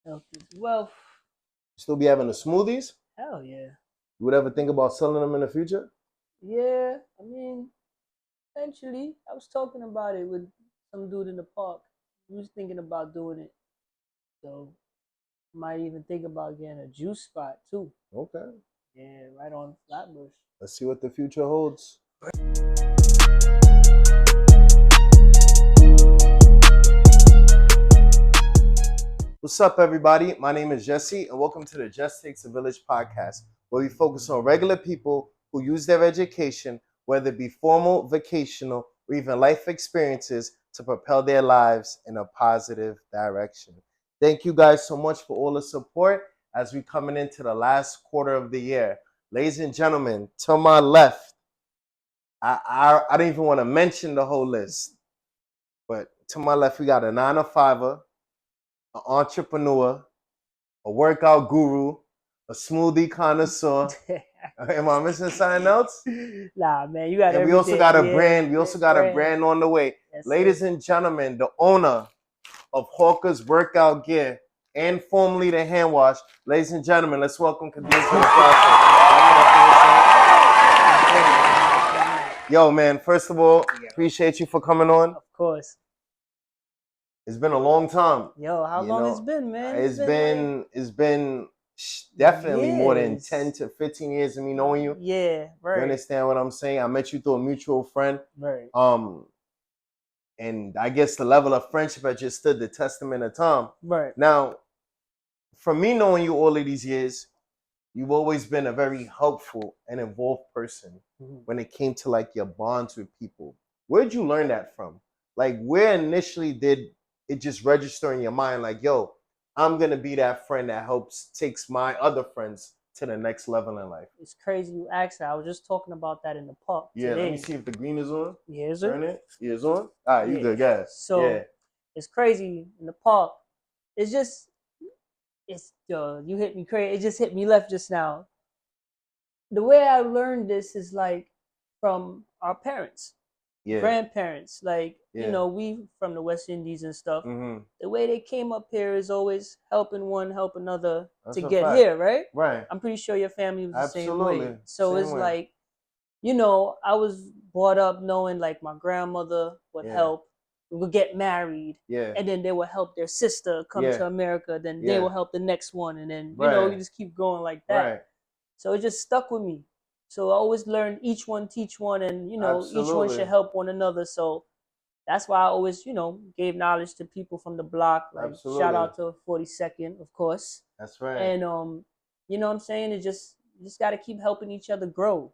Health is wealth. Still be having the smoothies? Hell yeah. You would ever think about selling them in the future? Yeah, I mean, eventually, I was talking about it with some dude in the park. He was thinking about doing it. So, might even think about getting a juice spot too. Okay. Yeah, right on Flatbush. Let's see what the future holds. What's up, everybody? My name is Jesse, and welcome to the Jess Takes a Village podcast, where we focus on regular people who use their education, whether it be formal, vocational, or even life experiences, to propel their lives in a positive direction. Thank you guys so much for all the support as we coming into the last quarter of the year. Ladies and gentlemen, to my left, I don't even want to mention the whole list, but to my left, we got a 9-to-5er, an entrepreneur, a workout guru, a smoothie connoisseur. Am I missing something else? Nah, man, you got And everything. we also got a Yeah, brand. We also got a brand on the way. Yes, Ladies and gentlemen, the owner of Hawker's Workout Gear and formerly the Hand Wash. Ladies and gentlemen, let's welcome Khadeem to the process. Yo, man, first of all, appreciate you for coming on. Of course. It's been a long time. Yo, how long it's been, man? It's been definitely more than years. 10 to 15 years of me knowing you. Yeah, right. You understand what I'm saying? I met you through a mutual friend. Right. And I guess the level of friendship had just stood the testament of time. Right. Now, from me knowing you all of these years, you've always been a very helpful and involved person when it came to like your bonds with people. Where'd you learn that from? Like, where initially did it just register in your mind like, yo, I'm going to be that friend that takes my other friends to the next level in life? It's crazy you asked that. I was just talking about that in the park Yeah, today. let me see if the green is on. Yeah, is it? Turn it. Yeah, it's on? All right, you good, guys. So, it's crazy in the park. You hit me crazy. It just hit me left just now. The way I learned this is like from our parents. Grandparents, like we from the West Indies and stuff. The way they came up here is always helping one, help another to get here, right? Right. I'm pretty sure your family was the same Absolutely. way. So it's like, I was brought up knowing like my grandmother would help. We would get married, and then they would help their sister come to America. Then they will help the next one, and then you just keep going like that. Right. So it just stuck with me. So I always learned each one teach one, and Absolutely. each one should help one another. So that's why I always gave knowledge to people from the block. Like shout out to 42nd, of course. That's right. And you know what I'm saying? You just got to keep helping each other grow.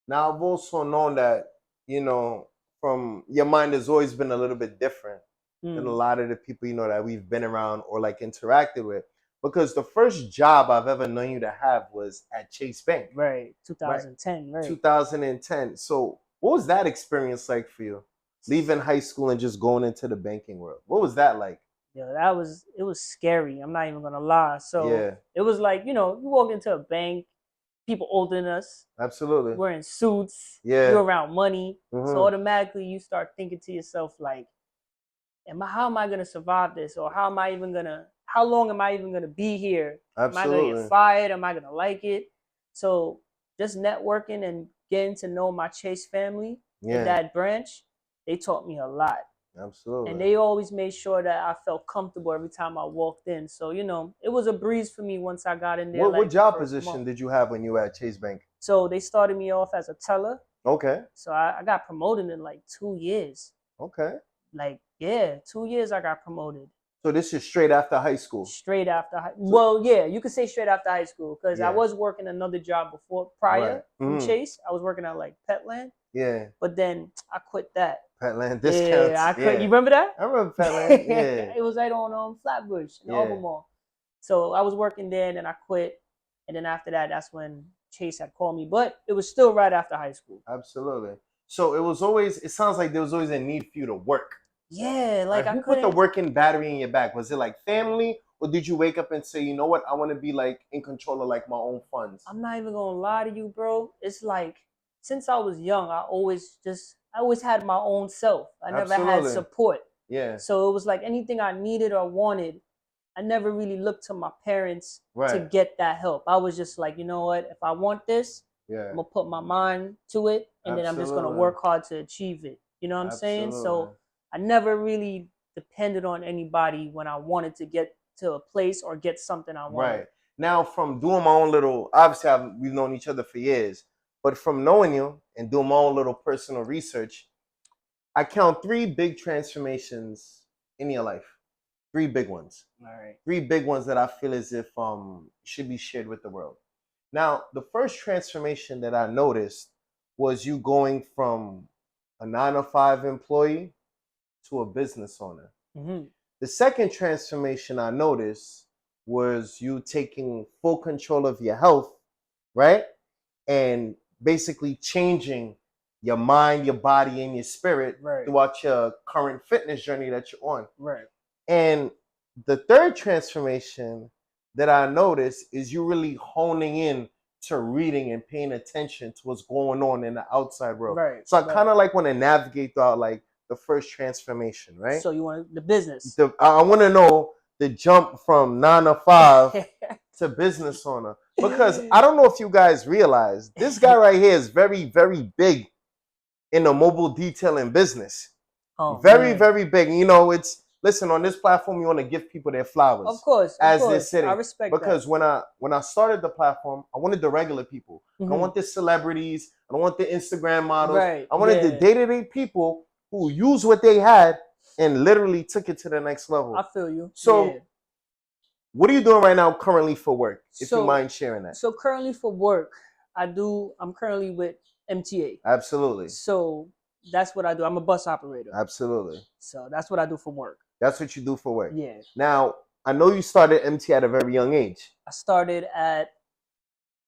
Now I've also known that from your mind has always been a little bit different than a lot of the people that we've been around or like interacted with. Because the first job I've ever known you to have was at Chase Bank. Right, 2010, right. 2010. So what was that experience like for you? Leaving high school and just going into the banking world. What was that like? Yeah, it was scary. I'm not even going to lie. So it was like, you walk into a bank, people older than us. Absolutely. Wearing suits. Yeah. You're around money. So automatically you start thinking to yourself like, how am I going to survive this? Or how long am I even gonna be here? Absolutely. Am I gonna get fired? Am I gonna like it? So just networking and getting to know my Chase family in that branch, they taught me a lot. Absolutely. And they always made sure that I felt comfortable every time I walked in. So, it was a breeze for me once I got in there. What job position did you have when you were at Chase Bank? So they started me off as a teller. Okay. So I got promoted in like 2 years. Okay. 2 years I got promoted. So this is straight after high school? Straight after high school. Well, yeah, you could say straight after high school because I was working another job prior from Chase. I was working at like Petland. Yeah. But then I quit that. Petland discounts. Yeah, I quit. You remember that? I remember Petland. Yeah. It was right on Flatbush in Albemarle. So I was working there and then I quit. And then after that, that's when Chase had called me. But it was still right after high school. Absolutely. So it sounds like there was always a need for you to work. Yeah, like who put the working battery in your back? Was it like family, or did you wake up and say, you know what, I want to be like in control of like my own funds? I'm not even gonna lie to you, bro. It's like since I was young, I always had my own self. I never had support. Yeah. So it was like anything I needed or wanted, I never really looked to my parents to get that help. I was just like, you know what? If I want this, I'm gonna put my mind to it, and then I'm just gonna work hard to achieve it. You know what I'm saying? So I never really depended on anybody when I wanted to get to a place or get something I wanted. Right. Now, from doing my own little, obviously we've known each other for years, but from knowing you and doing my own little personal research, I count 3 big transformations in your life. 3 big ones. All right. 3 big ones that I feel as if should be shared with the world. Now, the first transformation that I noticed was you going from a 9-to-5 employee to a business owner. Mm-hmm. The second transformation I noticed was you taking full control of your health, right? And basically changing your mind, your body, and your spirit throughout your current fitness journey that you're on. Right. And the third transformation that I noticed is you really honing in to reading and paying attention to what's going on in the outside world. Right. So I kind of like want to navigate throughout like the first transformation, right? So you want the business. I want to know the jump from 9-to-5 to business owner. Because I don't know if you guys realize, this guy right here is very, very big in the mobile detailing business. Very, very big. You know, listen, on this platform, you want to give people their flowers. Of course. As they're sitting. I respect because that. when I started the platform, I wanted the regular people. Mm-hmm. I don't want the celebrities. I don't want the Instagram models. Right. I wanted the day-to-day people who used what they had and literally took it to the next level. I feel you. So what are you doing right now currently for work? If you mind sharing that. So currently for work, I'm currently with MTA. Absolutely. So that's what I do. I'm a bus operator. Absolutely. So that's what I do for work. That's what you do for work. Yeah. Now, I know you started MT at a very young age. I started at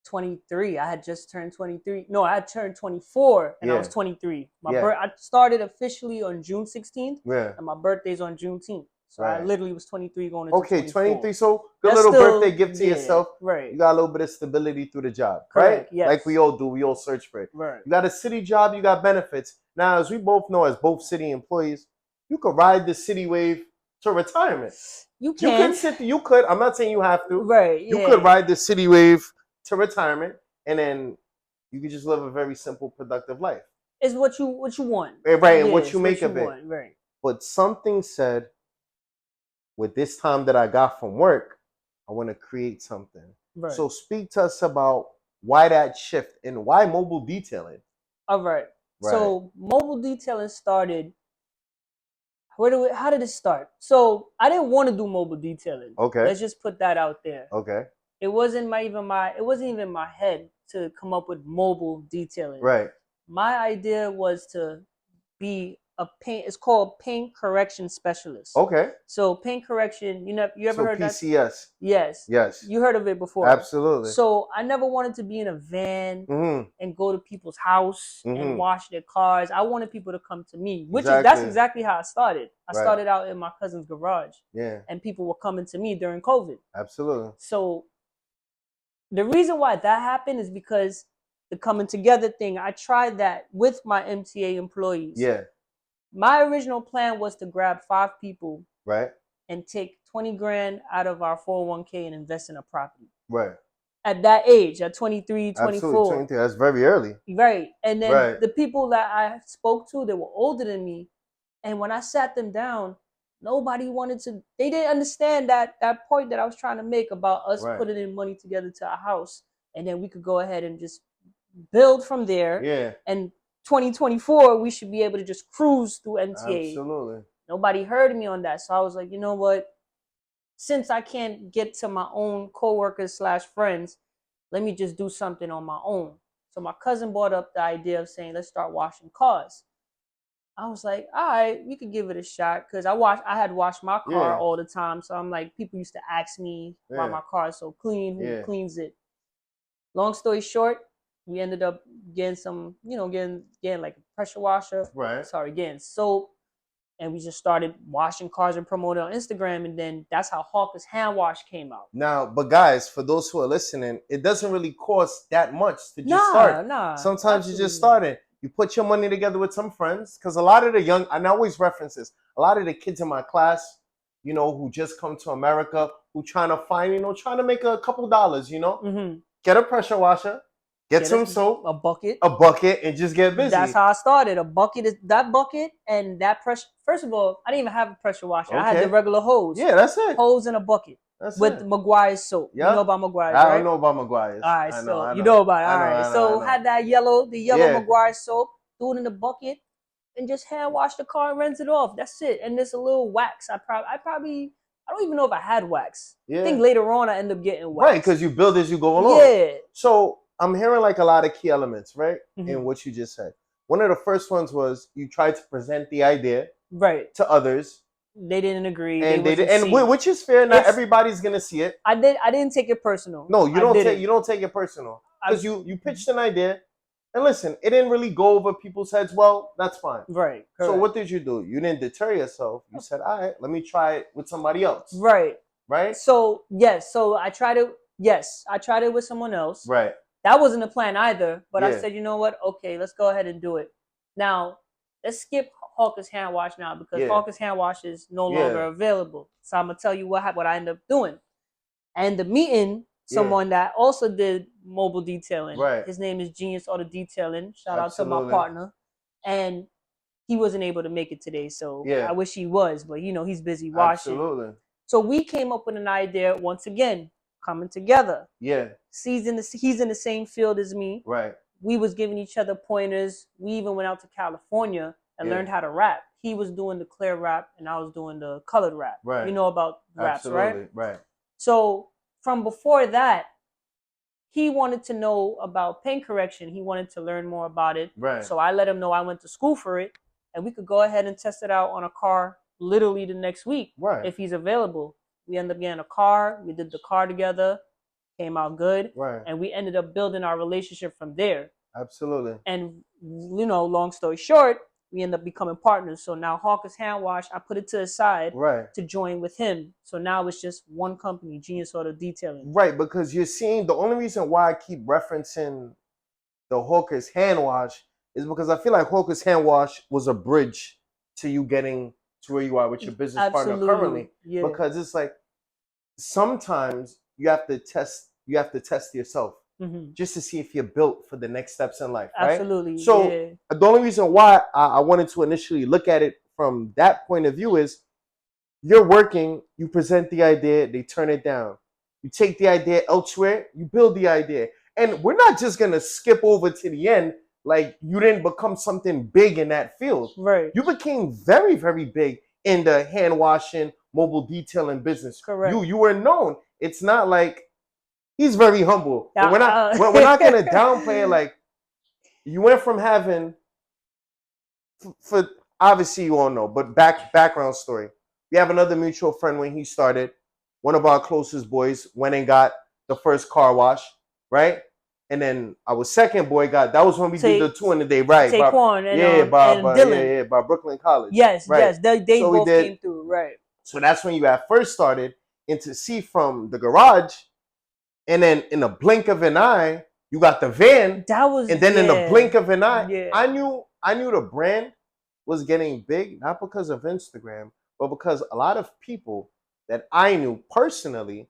23. I had just turned 23. No, I had turned 24 and I was 23. I started officially on June 16th. Yeah. And my birthday's on Juneteenth. So I literally was 23 going into 24. 23. So good little birthday gift to yourself. Right. You got a little bit of stability through the job. Correct, right? Yes. Like we all do. We all search for it. Right. You got a city job. You got benefits. Now, as we both know, as both city employees, you could ride the city wave to retirement. You can. You could. I'm not saying you have to. Right. You could ride the city wave to retirement, and then you could just live a very simple, productive life. It's what you want. Right, and what you make of it. Right. But something said, with this time that I got from work, I want to create something. Right. So speak to us about why that shift and why mobile detailing. All right. So mobile detailing started. How did it start? So I didn't want to do mobile detailing. Okay. Let's just put that out there. Okay. It wasn't even in my head to come up with mobile detailing. Right. My idea was to be it's called paint correction specialist. Okay. So paint correction, you ever heard that? PCS. Yes. Yes. You heard of it before. Absolutely. So I never wanted to be in a van and go to people's house and wash their cars. I wanted people to come to me, that's exactly how I started. I started out in my cousin's garage. Yeah. And people were coming to me during COVID. Absolutely. So the reason why that happened is because the coming together thing, I tried that with my MTA employees. Yeah. My original plan was to grab 5 people, right, and take 20 grand out of our 401k and invest in a property. Right. At that age, at 23, 24. Absolutely, 23. That's very early. Right. And then the people that I spoke to, they were older than me. And when I sat them down, nobody wanted to, they didn't understand that point that I was trying to make about us putting in money together to a house. And then we could go ahead and just build from there. Yeah. And 2024, we should be able to just cruise through MTA. Absolutely. Nobody heard me on that. So I was like, you know what? Since I can't get to my own coworkers / friends, let me just do something on my own. So my cousin brought up the idea of saying, let's start washing cars. I was like, all right, we could give it a shot. Because I had washed my car all the time. So I'm like, people used to ask me why my car is so clean, who cleans it. Long story short, we ended up getting some, getting like a pressure washer. Right. Getting soap. And we just started washing cars and promoting on Instagram. And then that's how Hawker's hand wash came out. Now, but guys, for those who are listening, it doesn't really cost that much to just start. Sometimes you just start it. You put your money together with some friends. Because a lot of the young, and I always reference this, a lot of the kids in my class, you know, who just come to America, who trying to find, you know, trying to make a couple dollars, you know, get a pressure washer, get some soap, a bucket, and just get busy. That's how I started. A bucket is that bucket and that pressure. First of all, I didn't even have a pressure washer. I had the regular hose. Yeah, that's it. Hose in a bucket. With McGuire's soap. Yep. You know about McGuire's, right? I don't know about McGuire's. All right, so you know about it. All right, so had that yellow McGuire's soap, threw it in the bucket, and just hand wash the car and rinse it off. That's it. And there's a little wax. I don't even know if I had wax. Yeah. I think later on I ended up getting wax. Right, because you build as you go along. Yeah. So I'm hearing like a lot of key elements, right, in what you just said. One of the first ones was you tried to present the idea to others. They didn't agree, which is fair. Not everybody's gonna see it. I didn't take it personal. No, you don't take it personal because you pitched an idea, and listen, it didn't really go over people's heads. Well, that's fine. Right. Correct. So what did you do? You didn't deter yourself. You said, all right, let me try it with somebody else. Right. Right. So yes, I tried it. Yes, I tried it with someone else. Right. That wasn't the plan either. But I said, you know what? Okay, let's go ahead and do it. Now, let's skip Hawker's hand wash now because Hawker's hand wash is no longer available. So I'm gonna tell you what I ended up doing. And the meeting, someone that also did mobile detailing. Right. His name is Genius Auto Detailing. Shout out to my partner. And he wasn't able to make it today. So I wish he was, but you know, he's busy washing. Absolutely. So we came up with an idea once again, coming together. Yeah. He's in the same field as me. Right. We was giving each other pointers. We even went out to California and learned how to rap. He was doing the clear rap and I was doing the colored rap. Right. You know about raps, right? Right. So from before that, he wanted to know about paint correction. He wanted to learn more about it. Right. So I let him know I went to school for it and we could go ahead and test it out on a car literally the next week if he's available. We ended up getting a car. We did the car together. Came out good. Right. And we ended up building our relationship from there. Absolutely. And, you know, long story short, we ended up becoming partners. So now Hawker's hand wash, I put it to the side to join with him. So now it's just one company, Genius Auto Detailing. Right, because you're seeing the only reason why I keep referencing the Hawker's hand wash is because I feel like Hawker's hand wash was a bridge to you getting to where you are with your business partner currently. Yeah. Because it's like sometimes you have to test yourself just to see if you're built for the next steps in life, right? Absolutely. So the only reason why I wanted to initially look at it from that point of view is you're working, you present the idea, they turn it down. You take the idea elsewhere, you build the idea. And we're not just going to skip over to the end like you didn't become something big in that field. Right. You became very, very big in the hand washing, mobile detailing business. Correct. You were known. It's not like he's very humble. But we're not going to downplay it. Like you went from having, for obviously you all know, but background story. We have another mutual friend when he started. One of our closest boys went and got the first car wash, right? And then our second boy that was when we did the 2 in a day, right? Taquan and Dylan. By Brooklyn College. Yes, right. Yes, they both came through, right? So that's when you at first started, and to see from the garage, and then in a blink of an eye, you got the van. And then in a blink of an eye, I knew the brand was getting big, not because of Instagram, but because a lot of people that I knew personally,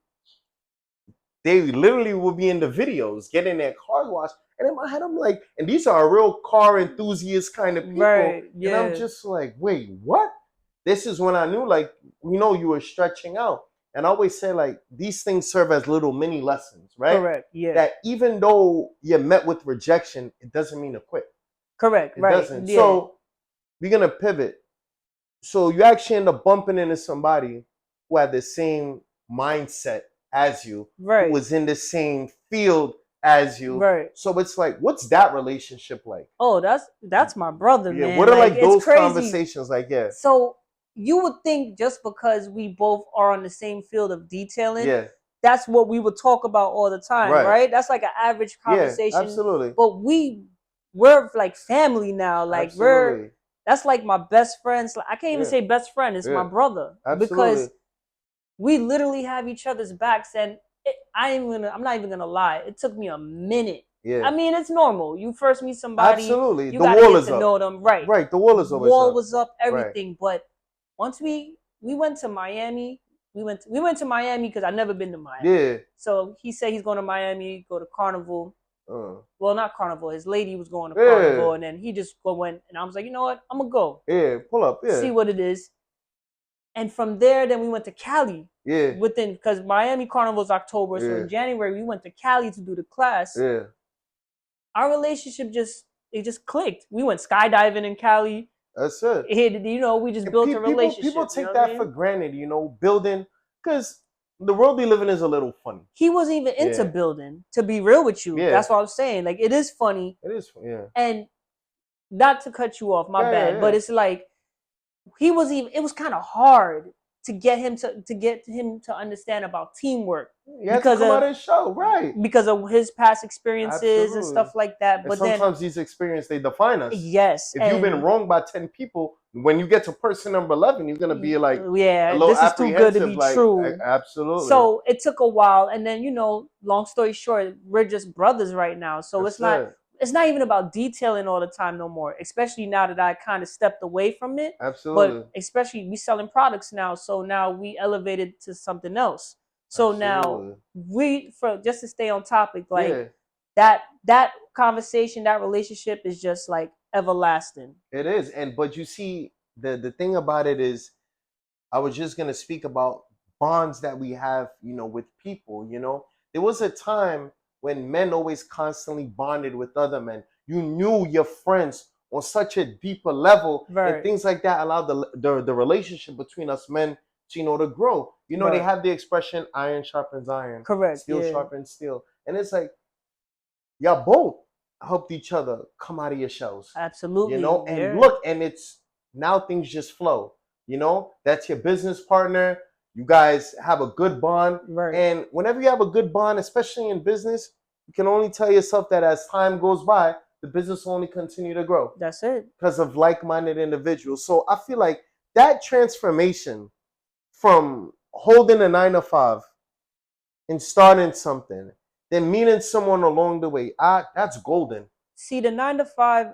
they literally would be in the videos getting their car washed. And in my head, I'm like, and these are real car enthusiast kind of people. Right, yeah. And I'm just like, wait, what? This is when I knew, like, you know, you were stretching out. And I always say, like, these things serve as little mini lessons, right? Correct, yeah. That even though you're met with rejection, it doesn't mean to quit. Correct, right. It doesn't. Yeah. So we're going to pivot. So you actually end up bumping into somebody who had the same mindset as you, right, who was in the same field as you, right? So it's like, what's that relationship like? Oh, that's my brother, man. What are like those conversations like? Yeah. So you would think just because we both are on the same field of detailing, that's what we would talk about all the time, right? That's like an average conversation. Yeah, absolutely. But we're like family now. Like that's like my best friends. I can't even say best friend. It's my brother. Absolutely. Because we literally have each other's backs, and I'm not even gonna lie. It took me a minute. Yeah. I mean, it's normal. You first meet somebody. Absolutely. You gotta get to know them. Right. Right. The wall is always up. The wall was up. Everything. Right. But once we we went to Miami. We went to Miami because I've never been to Miami. Yeah. So he said he's going to Miami, go to Carnival. Well, not Carnival. His lady was going to Carnival, and then he just went. And I was like, you know what? I'm gonna go. Yeah, pull up. Yeah. See what it is. And from there, then we went to Cali. Yeah. Because Miami Carnival is October, so in January we went to Cali to do the class. Yeah. Our relationship just clicked. We went skydiving in Cali. That's it. We just built a relationship. People take that for granted, building, because the world we live in is a little funny. He wasn't even into building, to be real with you. Yeah. That's what I was saying. Like, it is funny. It is, yeah. And not to cut you off, my bad, but it's like, it was kind of hard to get him to understand about teamwork. Because of his show, right? Because of his past experiences and stuff like that. But sometimes these experiences, they define us. Yes. If you've been wronged by 10 people, when you get to person number 11, you're gonna be like, this is too good to be true. Absolutely. So it took a while, and then long story short, we're just brothers right now. So it's not even about detailing all the time no more, especially now that I kind of stepped away from it. Absolutely. But especially we selling products now, so now we elevated to something else. So now just to stay on topic, like that conversation, that relationship is just like everlasting. It is. But you see, the thing about it is, I was just gonna speak about bonds that we have, with people. There was a time when men always constantly bonded with other men. You knew your friends on such a deeper level, and things like that allowed the relationship between us men to grow. They have the expression, iron sharpens iron. Correct. Steel sharpens steel. And it's like, y'all both helped each other come out of your shells. Absolutely. And look, and it's now things just flow. That's your business partner. You guys have a good bond. Right. And whenever you have a good bond, especially in business, you can only tell yourself that as time goes by, the business will only continue to grow. That's it. Because of like-minded individuals. So I feel like that transformation from holding a 9-to-5 and starting something, then meeting someone along the way, that's golden. See, the 9-to-5,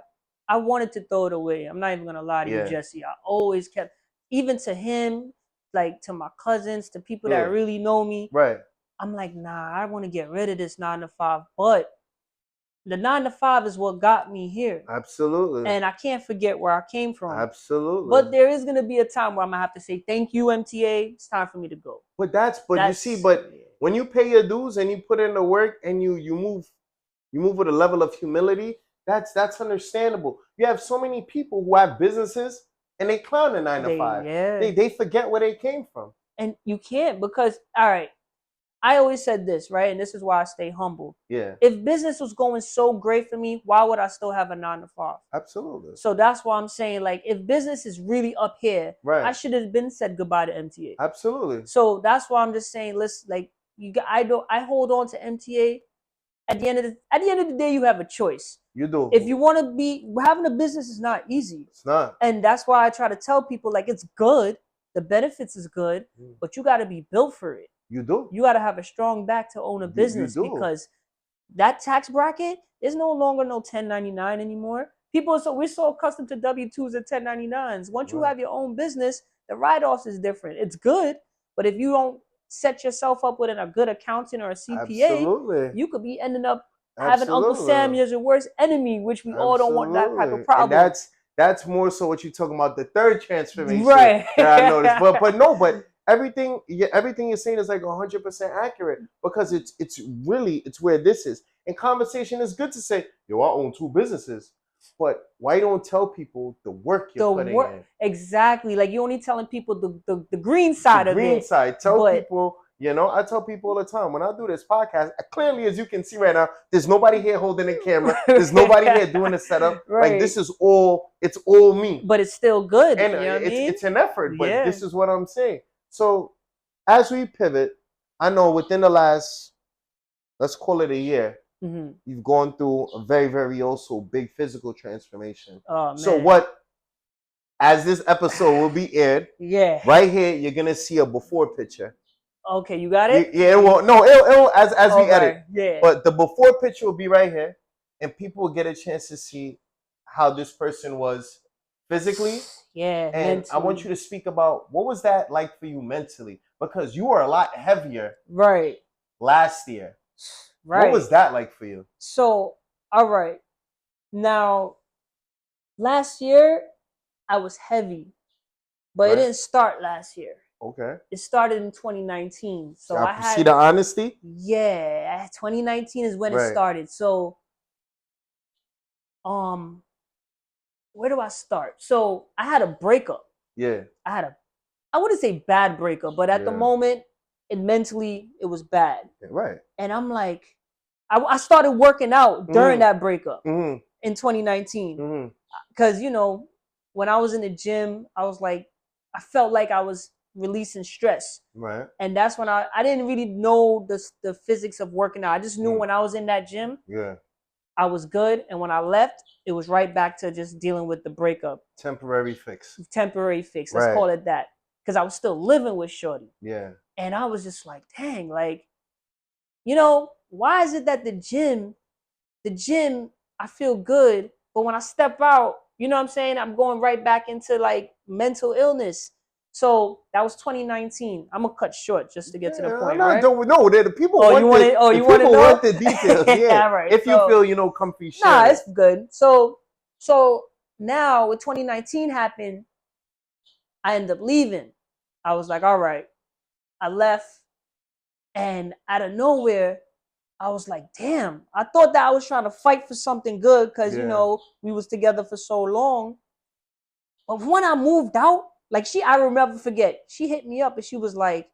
I wanted to throw it away. I'm not even going to lie to you, Jesse. I always kept, even to him, like to my cousins, to people that really know me. Right. I'm like, nah, I want to get rid of this 9-to-5. But the 9-to-5 is what got me here. Absolutely. And I can't forget where I came from. Absolutely. But there is going to be a time where I'm going to have to say, thank you, MTA. It's time for me to go. But you see, when you pay your dues and you put in the work and you move with a level of humility, that's understandable. You have so many people who have businesses and they clown the 9-to-5. They forget where they came from. And you can't, because, all right, I always said this, right? And this is why I stay humble. Yeah. If business was going so great for me, why would I still have a 9-to-5? Absolutely. So that's why I'm saying, like, if business is really up here, I should have been said goodbye to MTA. Absolutely. So that's why I'm just saying, listen, like, I hold on to MTA. At the end of the day, you have a choice. You do. If you want to be, having a business is not easy. It's not. And that's why I try to tell people, like, it's good. The benefits is good, but you got to be built for it. You do. You got to have a strong back to own a business, because that tax bracket, there's no longer no 1099 anymore. We're so accustomed to W-2s and 1099s. Once you have your own business, the write-offs is different. It's good, but if you don't set yourself up with a good accountant or a CPA, you could be ending up having Uncle Sam as your worst enemy, which we all don't want that type of problem. And that's more so what you're talking about, the third transformation, right? That I noticed. But everything you're saying is like 100% accurate, because it's where this is. And conversation is good to say, yo, I own 2 businesses. But why don't tell people the work you're putting in? Exactly. Like, you're only telling people the green side of it. The green side. People, I tell people all the time, when I do this podcast, clearly, as you can see right now, there's nobody here holding the camera. There's nobody here doing the setup. Right. Like, it's all me. But it's still good. And it's an effort, but this is what I'm saying. So as we pivot, I know within the last, let's call it a year, you've gone through a very, very also big physical transformation. Oh, man. So as this episode will be aired, right here, you're going to see a before picture. Okay, you got it? Yeah, well, no, it'll as we edit. Yeah. But the before picture will be right here, and people will get a chance to see how this person was physically. Yeah, and mentally. I want you to speak about what was that like for you mentally, because you were a lot heavier right last year. Right. What was that like for you? So, all right. Now, last year, I was heavy, but it didn't start last year. Okay. It started in 2019. So I had... See the honesty? Yeah, 2019 is when it started. So, where do I start? So, I had a breakup. Yeah. I wouldn't say bad breakup, but at the moment, it was bad. Right. And I'm like, I started working out during that breakup in 2019. Because, you know, when I was in the gym, I was like, I felt like I was releasing stress. Right. And that's when I didn't really know the physics of working out. I just knew when I was in that gym, I was good. And when I left, it was right back to just dealing with the breakup. Temporary fix. Let's call it that. Because I was still living with Shorty. Yeah. And I was just like, dang, like, you know, why is it that the gym, I feel good, but when I step out, you know what I'm saying, I'm going right back into like mental illness. So that was 2019. I'm gonna cut short just to get to the point, right? No, the people want you want to know? Want the details, yeah. Right. If you feel, comfy, share. Nah, it's good. So now when 2019 happened, I ended up leaving. I was like, all right. I left, and out of nowhere, I was like, damn, I thought that I was trying to fight for something good because, you know, we was together for so long. But when I moved out, like I will never forget, she hit me up and she was like,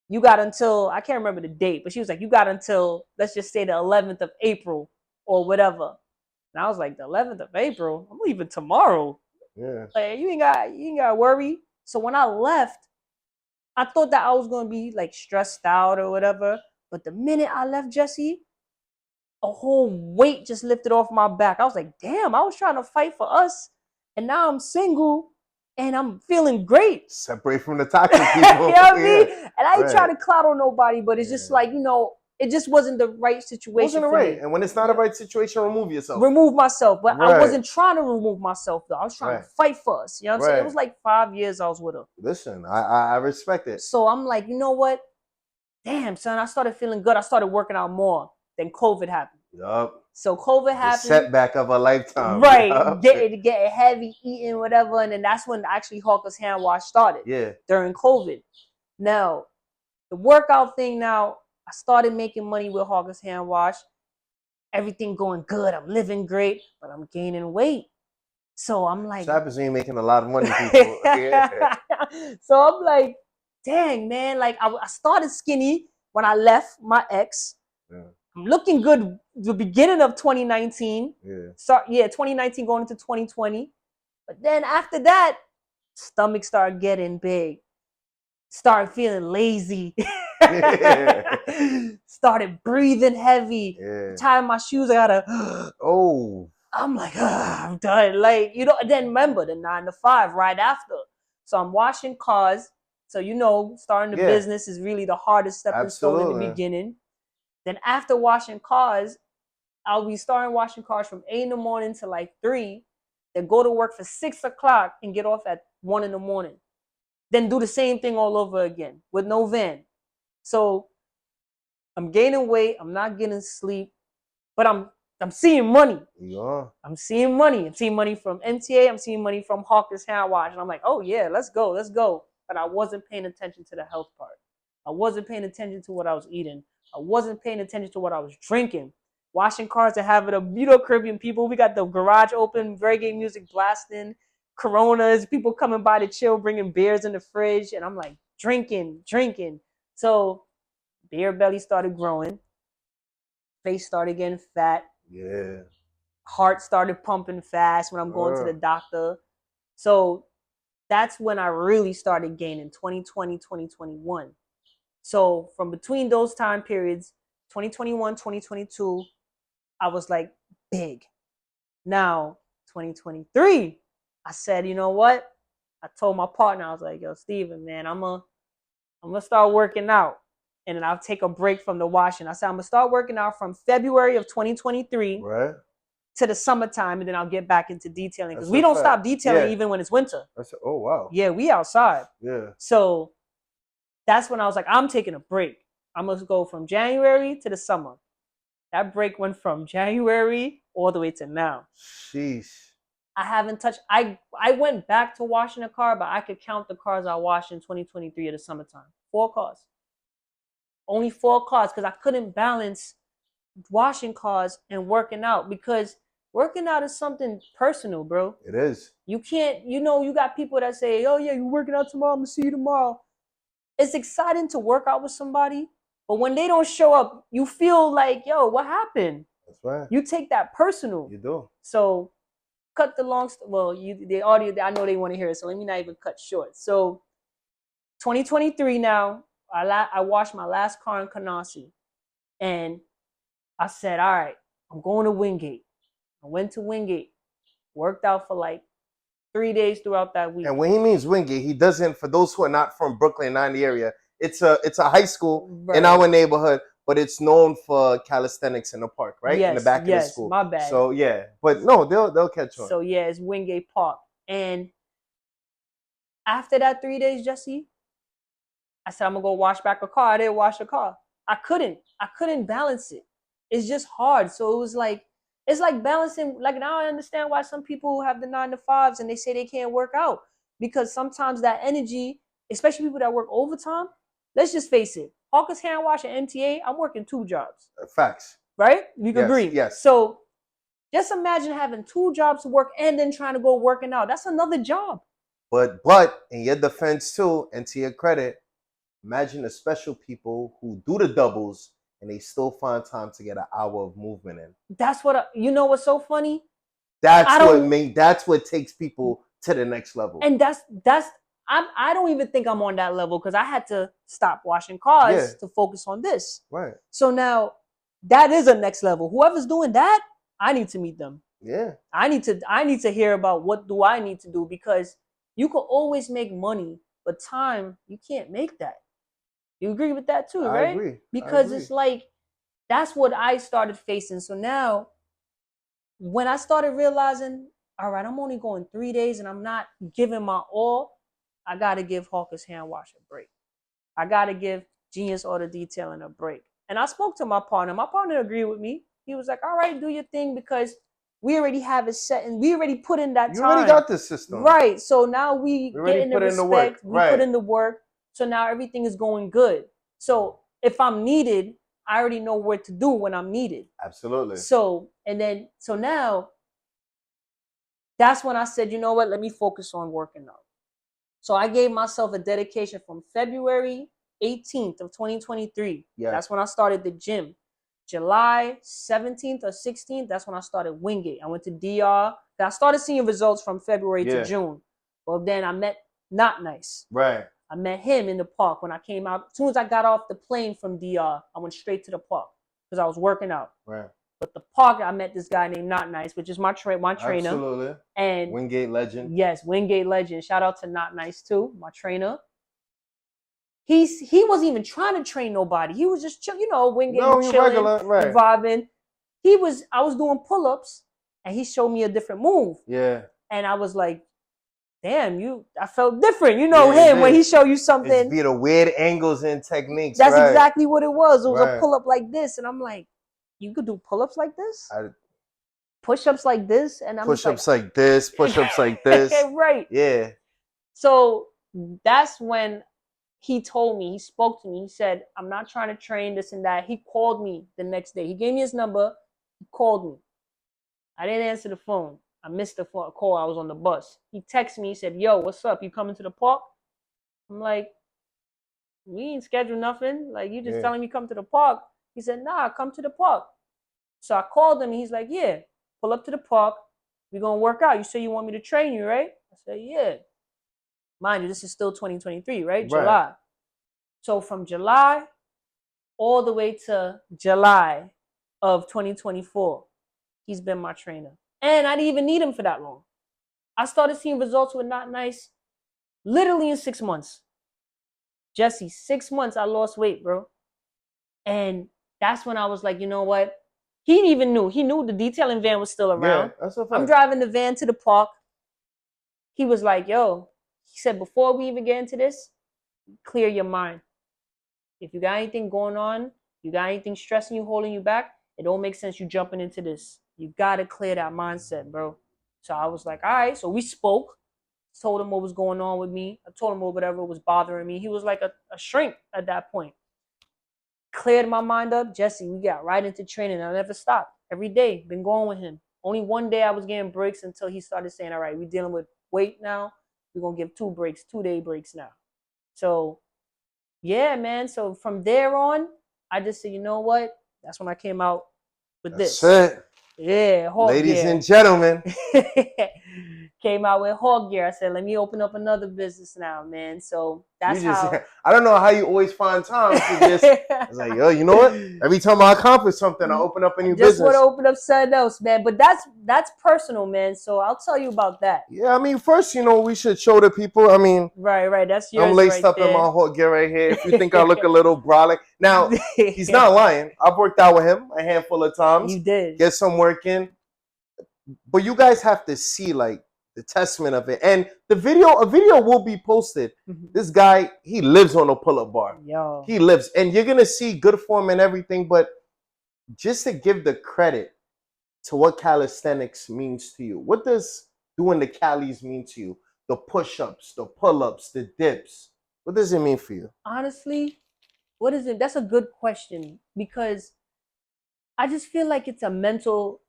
you got until, I can't remember the date, but she was like, you got until, let's just say the 11th of April or whatever. And I was like, the 11th of April? I'm leaving tomorrow. Yeah. Like, you ain't got to worry. So when I left, I thought that I was going to be like stressed out or whatever. But the minute I left Jesse, a whole weight just lifted off my back. I was like, damn, I was trying to fight for us. And now I'm single and I'm feeling great. Separate from the toxic people. You know what I mean? And I ain't trying to clout on nobody, but it's just like, you know, it just wasn't the right situation for me. And when it's not a right situation, remove yourself. Remove myself. But I wasn't trying to remove myself, though. I was trying to fight for us. You know what I'm saying? It was like 5 years I was with her. Listen, I respect it. So I'm like, you know what? Damn, son, I started feeling good. I started working out more. Then COVID happened. Yup. So COVID happened. The setback of a lifetime. Right. Yep. Getting heavy, eating, whatever. And then that's when actually Hawker's Hand Wash started. Yeah. During COVID. Now, the workout thing now, I started making money with Hawker's Hand Wash. Everything going good. I'm living great, but I'm gaining weight. So I'm like... So happens when you're making a lot of money, people. Yeah. So I'm like, dang, man. Like, I started skinny when I left my ex. Yeah. I'm looking good the beginning of 2019. Yeah. 2019 going into 2020. But then after that, stomach started getting big. Started feeling lazy. Started breathing heavy. Tying my shoes, I gotta... I'm like, I'm done. Like, you know, then remember the 9 to 5 right after. So I'm washing cars. So, you know, starting the business is really the hardest stepping stone in the beginning. Then after washing cars, I'll be starting washing cars from 8 in the morning to like 3. Then go to work for 6 o'clock and get off at 1 in the morning. Then do the same thing all over again with no van. So I'm gaining weight. I'm not getting sleep, but I'm seeing money. Yeah. I'm seeing money. I'm seeing money from MTA. I'm seeing money from Hawker's Hand Wash. And I'm like, oh yeah, let's go. But I wasn't paying attention to the health part. I wasn't paying attention to what I was eating. I wasn't paying attention to what I was drinking. Washing cars and having Caribbean people. We got the garage open, reggae music blasting, Coronas, people coming by to chill, bringing beers in the fridge. And I'm like, drinking. So beer belly started growing. Face started getting fat. Yeah. Heart started pumping fast when I'm going to the doctor. So that's when I really started gaining, 2020, 2021. So from between those time periods, 2021, 2022, I was like big. Now, 2023, I said, you know what? I told my partner, I was like, yo, Steven, man, I'm gonna start working out. And then I'll take a break from the washing. I said, I'm gonna start working out from February of 2023 to the summertime, and then I'll get back into detailing because we don't stop detailing even when it's winter. Oh wow. Yeah, we outside. Yeah. So that's when I was like, I'm taking a break. I'm gonna go from January to the summer. That break went from January all the way to now. Sheesh. I haven't touched. I went back to washing a car, but I could count the cars I washed in 2023 at the summertime. 4 cars. Only 4 cars because I couldn't balance washing cars and working out because working out is something personal, bro. It is. You can't, you got people that say, oh yeah, you're working out tomorrow, I'm gonna see you tomorrow. It's exciting to work out with somebody, but when they don't show up, you feel like, yo, what happened? That's right. You take that personal. You do. So cut the long the audio, I know they want to hear it, so let me not even cut short. So 2023 now, I washed my last car in Canarsie, and I said, all right, I'm going to Wingate. I went to Wingate, worked out for like 3 days throughout that week. And when he means Wingate, he doesn't, for those who are not from Brooklyn, not in the area, it's a high school in our neighborhood, but it's known for calisthenics in the park, right? Yes, in the back of the school. My bad. So yeah, but no, they'll catch on. So yeah, it's Wingate Park. And after that 3 days, Jesse, I said, I'm gonna go wash back a car. I didn't wash a car. I couldn't balance it. It's just hard. So it was like, it's like balancing, like now I understand why some people have the 9 to 5s and they say they can't work out. Because sometimes that energy, especially people that work overtime, let's just face it. Hawker's Hand Wash and MTA, I'm working 2 jobs. Facts. Right? You can agree. Yes. So just imagine having 2 jobs to work and then trying to go working out. That's another job. But in your defense too, and to your credit, imagine the special people who do the doubles and they still find time to get an hour of movement in. That's what, you know what's so funny? That's what takes people to the next level. And I don't even think I'm on that level because I had to stop washing cars to focus on this. Right. So now that is a next level. Whoever's doing that, I need to meet them. Yeah. I need to hear about what do I need to do, because you can always make money, but time, you can't make that. You agree with that too, right? I agree. Because it's like, that's what I started facing. So now when I started realizing, all right, I'm only going 3 days and I'm not giving my all, I got to give Hawker's Hand Wash a break. I got to give Genius Auto Detailing a break. And I spoke to my partner. My partner agreed with me. He was like, all right, do your thing, because we already have it set and we already put in that time. You already got this system. Right. So now we get in the respect. We put in the work. So now everything is going good. So if I'm needed, I already know what to do when I'm needed. Absolutely. So now that's when I said, you know what, let me focus on working out. So I gave myself a dedication from February 18th of 2023. Yeah. That's when I started the gym. July 17th or 16th, that's when I started Wingate. I went to DR. I started seeing results from February to June. Well, then I met Not Nice. Right. I met him in the park when I came out. As soon as I got off the plane from DR, I went straight to the park because I was working out. Right. But the park, I met this guy named Not Nice, which is my trainer. Absolutely. And Wingate legend. Yes, Wingate legend. Shout out to Not Nice too, my trainer. He wasn't even trying to train nobody. He was just Wingate chilling, vibing. I was doing pull-ups and he showed me a different move. Yeah. And I was like, damn, I felt different. Him when he showed you something. It's be the weird angles and techniques. That's exactly what it was. It was a pull-up like this. And I'm like, you could do pull-ups like this? Push-ups like this? And I'm push-ups like this, push-ups like this. Right. Yeah. So that's when he told me, he spoke to me. He said, I'm not trying to train this and that. He called me the next day. He gave me his number. He called me. I didn't answer the phone. I missed the call. I was on the bus. He texted me. He said, yo, what's up? You coming to the park? I'm like, we ain't scheduled nothing. Like, you just telling me come to the park. He said, nah, come to the park. So I called him. And he's like, yeah, pull up to the park. We're going to work out. You say you want me to train you, right? I said, yeah. Mind you, this is still 2023, right? July. So from July all the way to July of 2024, he's been my trainer. And I didn't even need him for that long. I started seeing results with Not Nice literally in 6 months. Jesse, 6 months I lost weight, bro. And that's when I was like, you know what? He even knew. He knew the detailing van was still around. Yeah, that's a fact. I'm driving the van to the park. He was like, yo, he said, before we even get into this, clear your mind. If you got anything going on, you got anything stressing you, holding you back, it don't make sense you jumping into this. You got to clear that mindset, bro. So I was like, all right. So we spoke. Told him what was going on with me. I told him whatever was bothering me. He was like a shrink at that point. Cleared my mind up. Jesse, we got right into training. I never stopped. Every day, been going with him. Only one day I was getting breaks until he started saying, all right, we're dealing with weight now. We're going to give 2 breaks, 2-day breaks now. So, yeah, man. So from there on, I just said, you know what? That's when I came out with this. That's it. Yeah, ladies and gentlemen. Came out with Hawk gear. I said, let me open up another business now, man. So that's how. I don't know how you always find time to just. It's like, yo, you know what? Every time I accomplish something, I open up a new business. Just want to open up something else, man. But that's personal, man. So I'll tell you about that. Yeah, I mean, first, we should show the people. I mean, right. That's yours. I'm laced right up there. in my Hawk gear right here. If you think I look a little brolic, now he's not lying. I've worked out with him a handful of times. You did get some work in, but you guys have to see like the testament of it. And a video will be posted. Mm-hmm. This guy, he lives on a pull-up bar. Yo. He lives. And you're going to see good form and everything. But just to give the credit to what calisthenics means to you. What does doing the calis mean to you? The push-ups, the pull-ups, the dips. What does it mean for you? Honestly, what is it? That's a good question. Because I just feel like it's a mental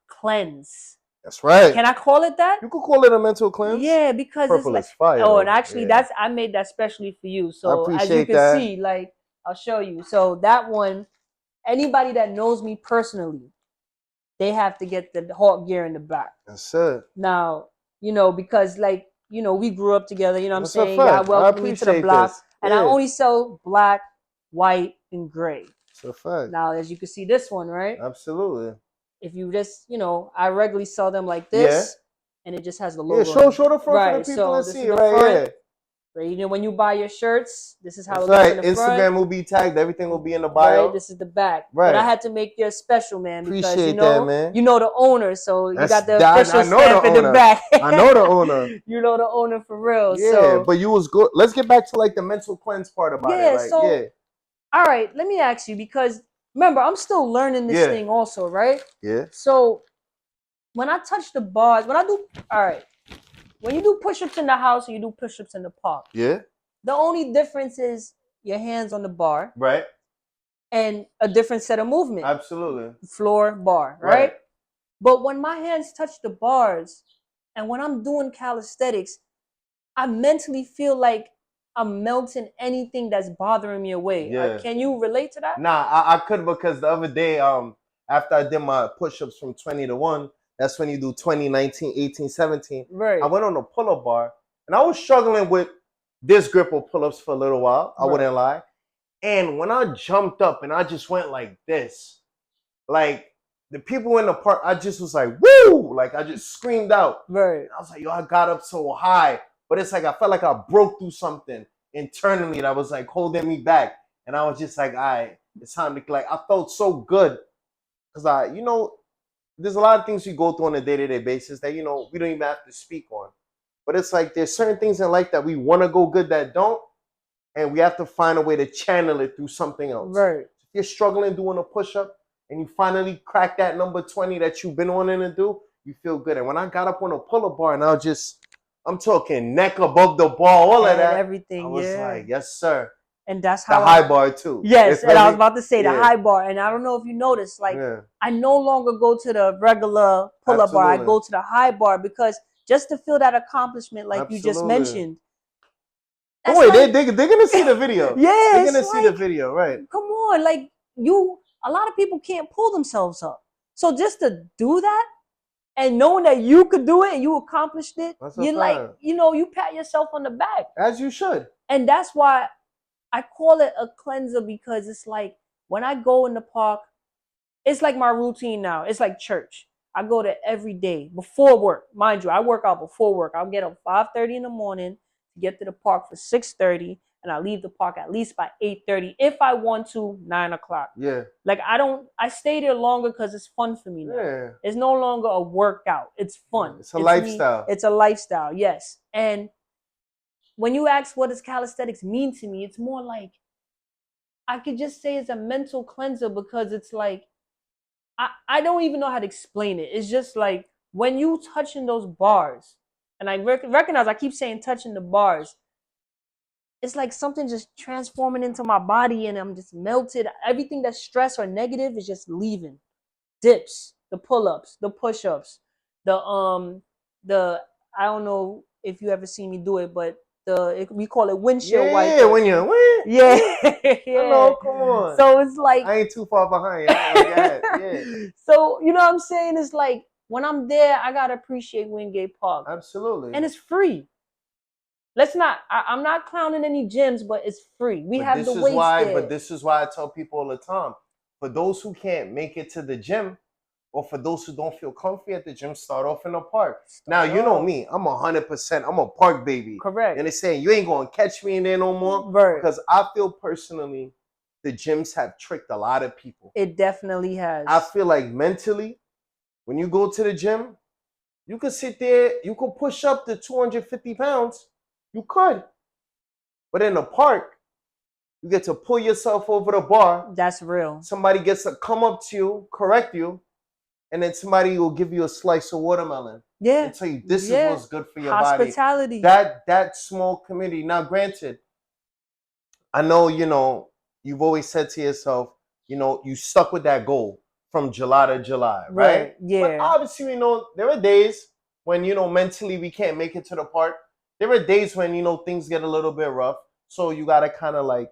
cleanse. That's right. Can I call it that? You could call it a mental cleanse. Yeah, because Purple it's like, is fire. Oh, and actually I made that specially for you. So as you can see, like, I'll show you. So that one, anybody that knows me personally, they have to get the Hawk gear in the back. That's it. Now, because like, we grew up together, you know what I'm saying? God welcomed me to the block. And I only sell black, white, and gray. That's a fact. Now, as you can see this one, right? Absolutely. If you just, I regularly sell them like this, and it just has the logo. Yeah, show the front for the people to see, right? Right, when you buy your shirts, this is how it looks in the front. Instagram will be tagged. Everything will be in the bio. Right, this is the back. Right. But I had to make yours special, man, because Appreciate that, man. You know the owner, so you got the official stamp in the back. I know the owner. You know the owner for real. Yeah, so. But you was good. Let's get back to like the mental cleanse part about it. Like, all right, let me ask you, because remember, I'm still learning this thing also, right? Yeah. So when I touch the bars, when you do push-ups in the house and you do push-ups in the park, the only difference is your hands on the bar, right, and a different set of movement. Absolutely. Floor, bar, right? But when my hands touch the bars, and when I'm doing calisthenics, I mentally feel like I'm melting anything that's bothering me away. Yeah. Can you relate to that? Nah, I could, because the other day, after I did my push-ups from 20 to 1, that's when you do 20, 19, 18, 17. Right. I went on a pull-up bar, and I was struggling with this grip of pull-ups for a little while. I wouldn't lie. And when I jumped up and I just went like this, like the people in the park, I just was like, woo! Like I just screamed out. Right. I was like, yo, I got up so high. But it's like I felt like I broke through something internally that was like holding me back. And I was just like, all right, it's time to, like, I felt so good. Because there's a lot of things we go through on a day-to-day basis that, we don't even have to speak on. But it's like there's certain things in life that we want to go good that don't. And we have to find a way to channel it through something else. Right. If you're struggling doing a push-up and you finally crack that number 20 that you've been wanting to do, you feel good. And when I got up on a pull-up bar and I'm talking neck above the ball, all of that. Everything, I was like, yes, sir. And that's how the high bar too. Yes, and I was about to say the high bar. And I don't know if you noticed, like I no longer go to the regular pull-up bar. I go to the high bar because just to feel that accomplishment, like you just mentioned. Oh wait, they're gonna see the video. Yeah, they're gonna see the video, right? Come on, like a lot of people can't pull themselves up. So just to do that and knowing that you could do it and you accomplished it, you're like, you pat yourself on the back. As you should. And that's why I call it a cleanser, because it's like when I go in the park, it's like my routine now. It's like church. I go there every day before work. Mind you, I work out before work. I'll get up 5:30 in the morning to get to the park for 6:30. and I leave the park at least by 8:30. If I want to, 9 o'clock. Yeah. Like I stay there longer because it's fun for me now. Yeah. It's no longer a workout. It's fun. It's a lifestyle. It's a lifestyle, yes. And when you ask what does calisthenics mean to me, it's more like, I could just say it's a mental cleanser, because it's like, I don't even know how to explain it. It's just like when you touching those bars, and I recognize I keep saying touching the bars, it's like something just transforming into my body, and I'm just melted. Everything that's stress or negative is just leaving. Dips, the pull-ups, the push-ups, the I don't know if you ever seen me do it, but we call it windshield wiper. Yeah, when you win. Yeah. I know, come on. So it's like, I ain't too far behind. Yeah. So you know what I'm saying? It's like when I'm there, I gotta appreciate Wingate Park. Absolutely. And it's free. I'm not clowning any gyms, but it's free. We have the weights there. But this is why I tell people all the time, for those who can't make it to the gym, or for those who don't feel comfy at the gym, start off in the park. Now, you know me, I'm 100%, I'm a park baby. Correct. And they're saying, you ain't going to catch me in there no more. Right. Because I feel personally, the gyms have tricked a lot of people. It definitely has. I feel like mentally, when you go to the gym, you could sit there, you could push up to 250 pounds. You could. But in the park, you get to pull yourself over the bar. That's real. Somebody gets to come up to you, correct you, and then somebody will give you a slice of watermelon. Yeah. And tell you this is what's good for your hospitality. body. That small community. Now, granted, I know, you've always said to yourself, you stuck with that goal from July to July, right? Yeah. But obviously, we know there are days when, mentally we can't make it to the park. There are days when, things get a little bit rough. So you got to kind of like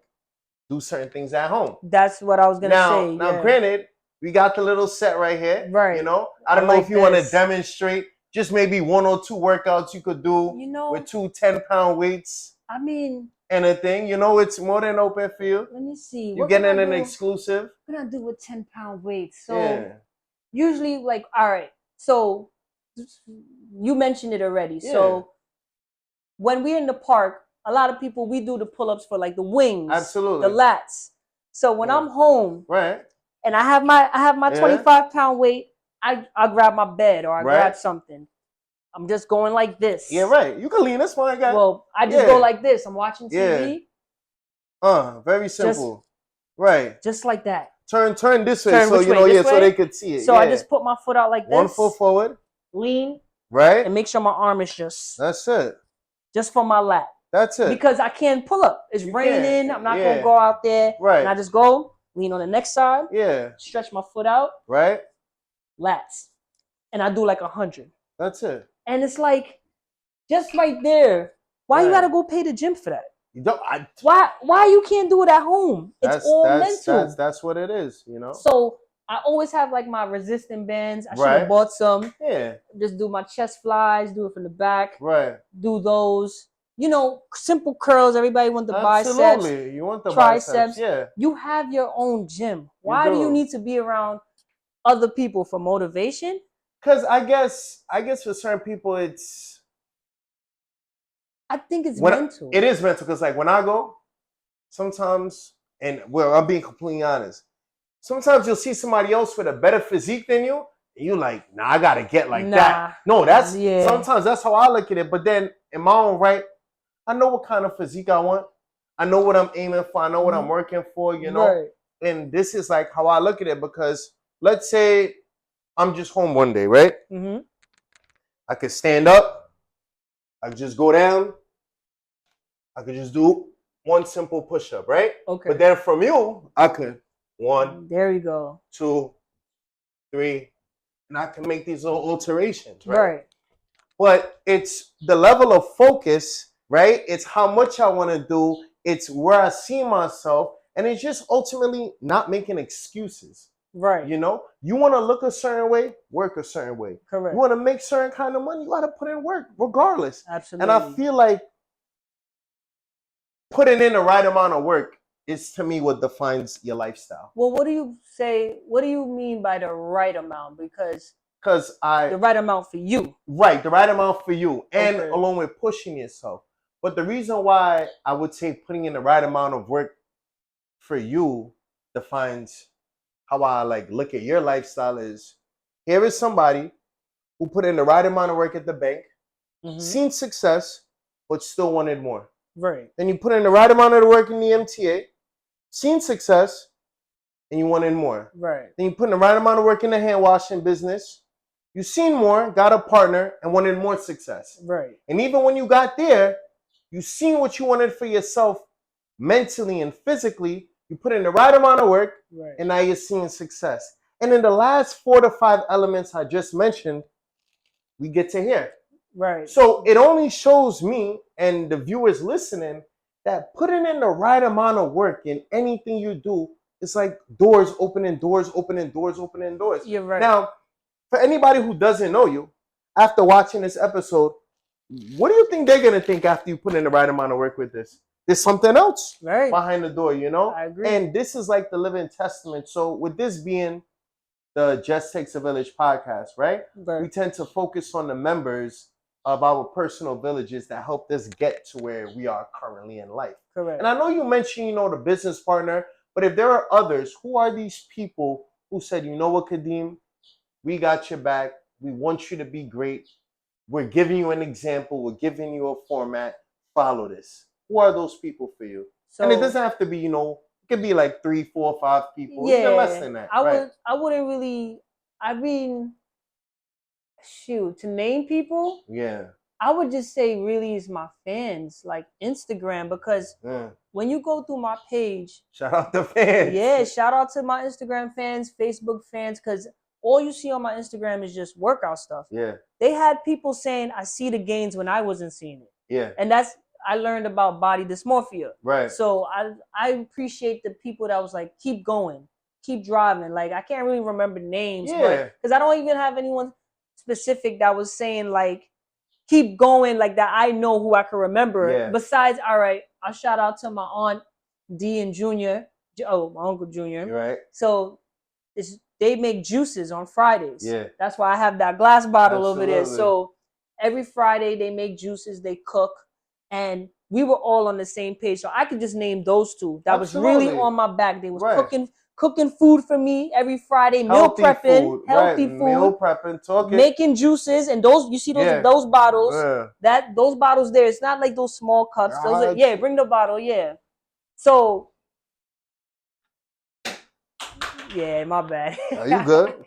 do certain things at home. That's what I was going to say. Now, granted, we got the little set right here. Right. I don't know if you want to demonstrate just maybe 1 or 2 workouts you could do with 2 10-pound weights. I mean, anything, it's more than open for you. Let me see. You're getting an exclusive. What can I do with 10-pound weights? So usually, like, all right. So you mentioned it already. Yeah. So when we're in the park, a lot of people, we do the pull-ups for like the wings. Absolutely. The lats. So when I'm home. Right. And I have my 25-pound weight, I grab my bed or I grab something. I'm just going like this. Yeah, right. You can lean this one, guy. Well, I just go like this. I'm watching TV. Very simple. Right. Just like that. Turn this way, so so they could see it. So I just put my foot out like this. 1 foot forward. Lean. Right. And make sure my arm is just. That's it. Just for my lat. That's it. Because I can't pull up. It's raining. I'm not gonna go out there. Right. And I just go. Lean on the next side. Yeah. Stretch my foot out. Right. Lats. And I do like 100. That's it. And it's like, just right there. Why you gotta go pay the gym for that? You don't. Why you can't do it at home? It's all mental. That's what it is, So I always have like my resistant bands. I should have bought some. Yeah. Just do my chest flies. Do it from the back. Right. Do those. Simple curls. Everybody want the biceps. Absolutely. You want the triceps. Yeah. You have your own gym. Why do you need to be around other people for motivation? Because I guess for certain people I think it's mental. It is mental because like when I go, sometimes, and I'm being completely honest, sometimes you'll see somebody else with a better physique than you, and you're like, nah, I gotta get like that. No, sometimes that's how I look at it. But then in my own right, I know what kind of physique I want. I know what I'm aiming for. I know what I'm working for, Right. And this is like how I look at it because let's say I'm just home one day, right? Mm-hmm. I could stand up. I could just go down. I could just do 1 simple push-up, right? Okay. But then from you, I could 1. There you go. 2, 3, and I can make these little alterations, right? Right. But it's the level of focus, right? It's how much I want to do. It's where I see myself, and it's just ultimately not making excuses. Right. You want to look a certain way, work a certain way. Correct. You want to make certain kind of money, you got to put in work regardless. Absolutely. And I feel like putting in the right amount of work is to me what defines your lifestyle. Well, what do you mean by the right amount? Because the right amount for you. Right, the right amount for you. And along with pushing yourself. But the reason why I would say putting in the right amount of work for you defines how I like look at your lifestyle is here is somebody who put in the right amount of work at the bank, seen success, but still wanted more. Right. Then you put in the right amount of work in the MTA, seen success, and you wanted more. Right. Then you put in the right amount of work in the hand washing business, you seen more, got a partner, and wanted more success. Right. And even when you got there, you seen what you wanted for yourself mentally and physically. You put in the right amount of work, right. And now you're seeing success. And in the last 4 to 5 elements I just mentioned, we get to here. Right. So it only shows me and the viewers listening that putting in the right amount of work in anything you do, it's like doors opening, doors opening, doors opening, doors. You're right. Now, for anybody who doesn't know you, after watching this episode, what do you think they're going to think after you put in the right amount of work with this? There's something else behind the door, you know? I agree. And this is like the living testament. So with this being the Jess Takes a Village podcast, right? We tend to focus on the members of our personal villages that helped us get to where we are currently in life. Correct. And I know you mentioned, you know, the business partner, but if there are others, who are these people who said, you know what, Khadeem, we got your back. We want you to be great. We're giving you an example. We're giving you a format. Follow this. Who are those people for you? So, and it doesn't have to be, you know, it could be like 3, 4, 5 people. Yeah, even less than that. I wouldn't really, I mean, shoot, to name people, I would just say really is my fans, like Instagram, because when you go through my page, shout out to fans. Yeah, shout out to my Instagram fans, Facebook fans, because all you see on my Instagram is just workout stuff. Yeah. They had people saying, I see the gains when I wasn't seeing it. Yeah. And I learned about body dysmorphia. Right. So I appreciate the people that was like, keep going, keep driving. Like, I can't really remember names, but because I don't even have anyone specific that was saying like, keep going, like that I know who I can remember. Yeah. Besides, all right, I'll shout out to my aunt D and Junior. Oh, my uncle Junior. Right. So they make juices on Fridays. Yeah. That's why I have that glass bottle over there. So every Friday they make juices, they cook, and we were all on the same page. So I could just name those two. That was really on my back. They was cooking food for me every Friday, meal prepping, healthy food, meal prepping, talking, making juices, and those you see those bottles. Yeah. Those bottles there. It's not like those small cups. Those are, bring the bottle. Yeah. So. Yeah, my bad. Are you good?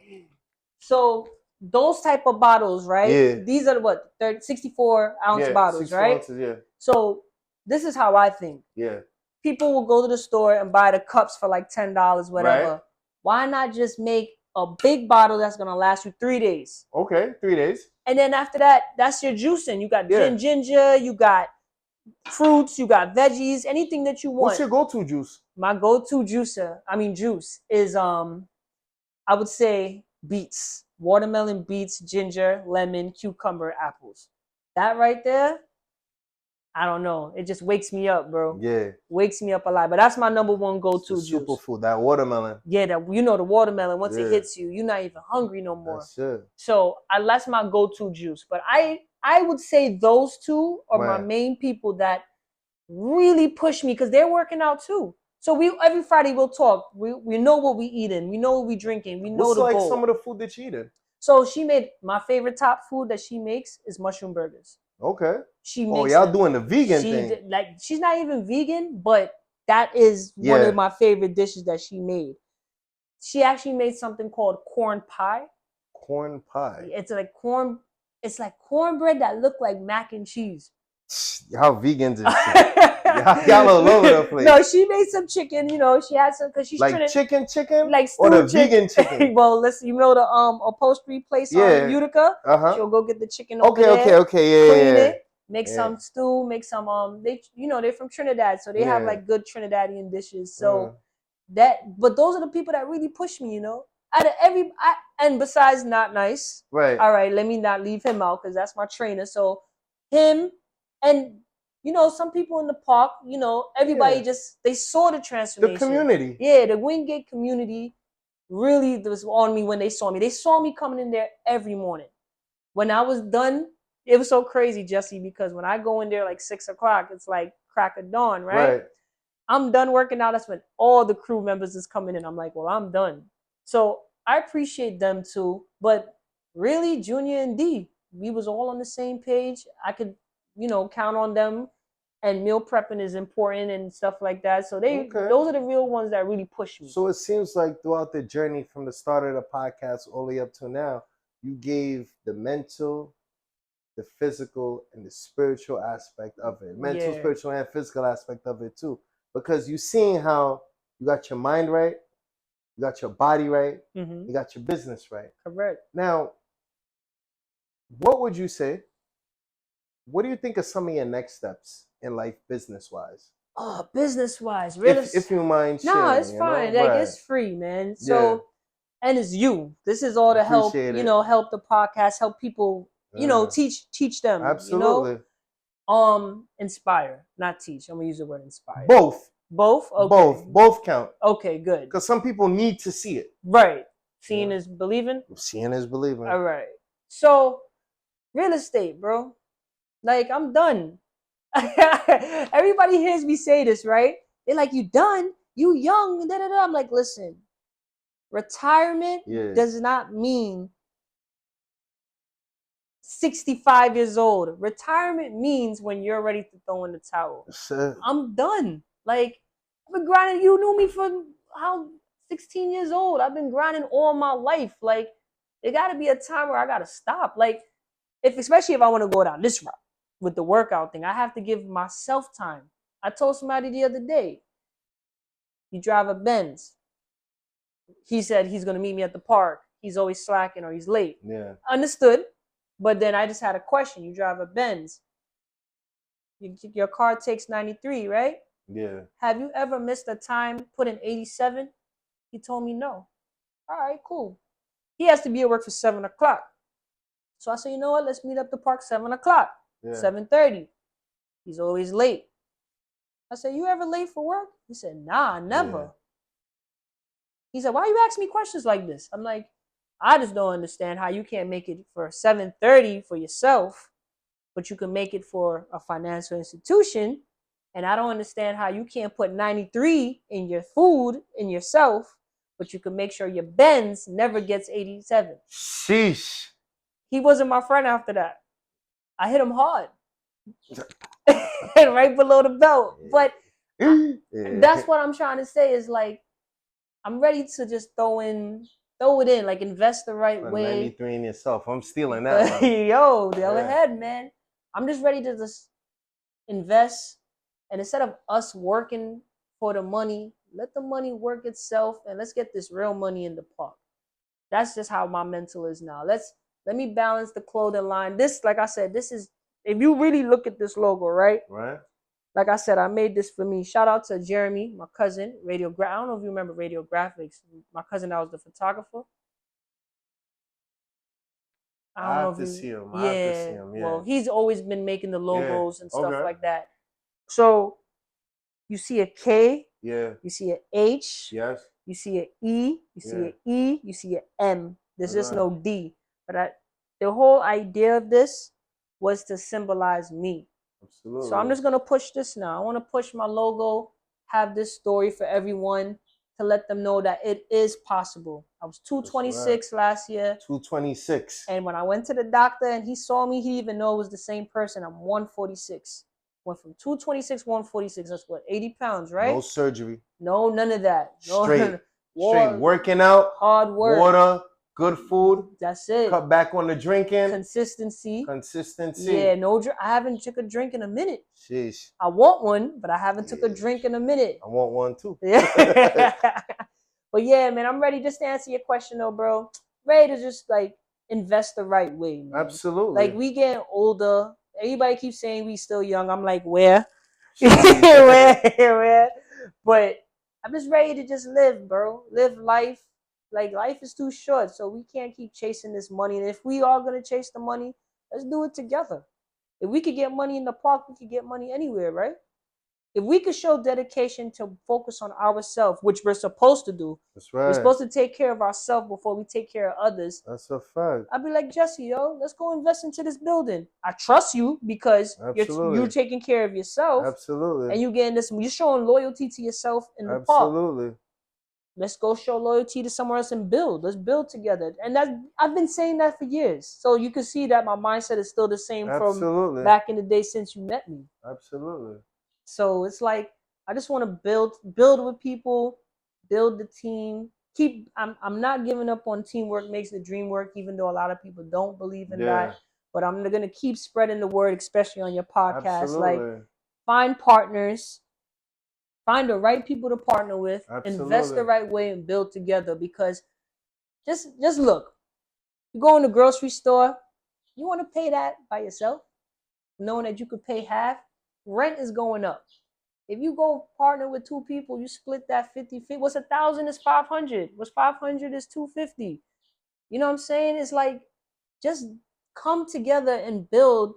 So those type of bottles, right? Yeah. These are what 64-ounce bottles, 64 right? Ounces, yeah. So this is how I think. Yeah. People will go to the store and buy the cups for like $10, whatever. Right. Why not just make a big bottle that's gonna last you 3 days? Okay, 3 days. And then after that, that's your juicing. You got ginger, you got fruits, you got veggies, anything that you want. What's your go-to juice? My go-to juice is I would say beets, watermelon, beets, ginger, lemon, cucumber, apples. That right there, I don't know. It just wakes me up, bro. Yeah, wakes me up a lot. But that's my number one go-to juice. Superfood, that watermelon. Yeah, the watermelon. Once it hits you, you're not even hungry no more. That's it. So that's my go-to juice. But I would say those two are my main people that really push me because they're working out too. So every Friday we'll talk. We know what we eating. We know what we drinking. We know the goal. Some of the food that you eating? So she made my favorite top food that she makes is mushroom burgers. Okay. She makes y'all doing the vegan thing. She's not even vegan, but that is one of my favorite dishes that she made. She actually made something called corn pie. Corn pie. It's like cornbread that looked like mac and cheese. Y'all vegans and y'all all over the place. No, she made some chicken. You know, she had some because she's like chicken, like or the vegan chicken. Well, listen, you know the upholstery place on Utica. She'll go get the chicken over there. Okay, clean it, make some stew, make some they're from Trinidad, so they have like good Trinidadian dishes. So but those are the people that really push me. You know, out of and besides Not Nice, right? All right, let me not leave him out because that's my trainer. So him. And, some people in the park, everybody they saw the transformation. The community. Yeah, the Wingate community really was on me when they saw me. They saw me coming in there every morning. When I was done it was so crazy, Jesse, because when I go in there like 6 o'clock, it's like crack of dawn, right? I'm done working out. That's when all the crew members is coming in. I'm like, well, I'm done. So I appreciate them too. But really, Junior and D, we was all on the same page. I could, count on them. And meal prepping is important and stuff like that. So those are the real ones that really push me. So it seems like throughout the journey from the start of the podcast all the way up to now, you gave the mental, the physical, and the spiritual aspect of it. Mental, spiritual, and physical aspect of it too. Because you seeing how you got your mind right, you got your body right, you got your business right. Correct. Now, what would you say? What do you think are some of your next steps in life, business-wise? Oh, business-wise, really? If you mind sharing. No, it's fine. Like, it's free, man. So, and it's you. This is all to help, help the podcast, help people, teach them. Absolutely. Inspire, not teach. I'm gonna use the word inspire. Both. Okay. Both count. Okay, good. Because some people need to see it. Right. Seeing is believing. Seeing is believing. All right. So, real estate, bro. Like, I'm done. Everybody hears me say this, right? They're like, you done? You young? Da, da, da. I'm like, listen, retirement does not mean 65 years old. Retirement means when you're ready to throw in the towel. I'm done. Like, I've been grinding. You knew me for 16 years old. I've been grinding all my life. Like, there got to be a time where I got to stop. Like, especially if I want to go down this route with the workout thing, I have to give myself time. I told somebody the other day, you drive a Benz. He said he's going to meet me at the park. He's always slacking or he's late. Yeah. Understood. But then I just had a question. You drive a Benz. Your car takes 93, right? Yeah. Have you ever missed a time, put in 87? He told me no. All right, cool. He has to be at work for 7 o'clock. So I said, you know what? Let's meet up the park 7 o'clock. 7:30. He's always late. I said, you ever late for work? He said, nah, never. Yeah. He said, why you ask me questions like this? I'm like, I just don't understand how you can't make it for 7:30 for yourself, but you can make it for a financial institution. And I don't understand how you can't put 93 in your food, in yourself, but you can make sure your Benz never gets 87. Sheesh. He wasn't my friend after that. I hit him hard. Right below the belt. But that's what I'm trying to say is like, I'm ready to just throw it in, like invest the right way. 93 in yourself. I'm stealing that. Yo, the other head, man. I'm just ready to just invest. And instead of us working for the money, let the money work itself and let's get this real money in the park. That's just how my mental is now. Let me balance the clothing line. This, like I said, this is, if you really look at this logo, right? Right. Like I said, I made this for me. Shout out to Jeremy, my cousin, I don't know if you remember Radio Graphics. My cousin that was the photographer. I have to see him. Yeah. Well, he's always been making the logos and stuff like that. So you see a K. Yeah. You see an H. Yes. You see an E. You see an E. You see an M. There's just no D. But the whole idea of this was to symbolize me. Absolutely. So I'm just going to push this now. I want to push my logo, have this story for everyone to let them know that it is possible. I was 226 last year. 226. And when I went to the doctor and he saw me, he didn't even know it was the same person. I'm 146. Went from 226, 146. That's what, 80 pounds, right? No surgery. No, none of that. No, straight working out. Hard work. Water. Good food. That's it. Cut back on the drinking. Consistency. Yeah, I haven't took a drink in a minute. Sheesh. I want one, but I haven't took a drink in a minute. I want one too. Yeah. But yeah, man, I'm ready just to answer your question though, bro. Ready to just like invest the right way, man. Absolutely. Like we getting older. Everybody keeps saying we still young. I'm like, where? Where? But I'm just ready to just live, bro. Live life. Like, life is too short, so we can't keep chasing this money. And if we are going to chase the money, let's do it together. If we could get money in the park, we could get money anywhere, right? If we could show dedication to focus on ourselves, which we're supposed to do, that's right. We're supposed to take care of ourselves before we take care of others. That's a fact. I'd be like, Jesse, yo, let's go invest into this building. I trust you because you're taking care of yourself. Absolutely. And you're showing loyalty to yourself in the park. Absolutely. Let's go show loyalty to somewhere else and build. Let's build together. And I've been saying that for years. So you can see that my mindset is still the same from back in the day since you met me. Absolutely. So it's like I just want to build with people, build the team. I'm not giving up on teamwork makes the dream work, even though a lot of people don't believe in that. But I'm gonna keep spreading the word, especially on your podcast. Absolutely. Like find partners. Find the right people to partner with, invest the right way, and build together. Because just look, you go in the grocery store, you want to pay that by yourself, knowing that you could pay half. Rent is going up. If you go partner with two people, you split that 50-50. What's 1,000 is 500. What's 500 is 250. You know what I'm saying? It's like just come together and build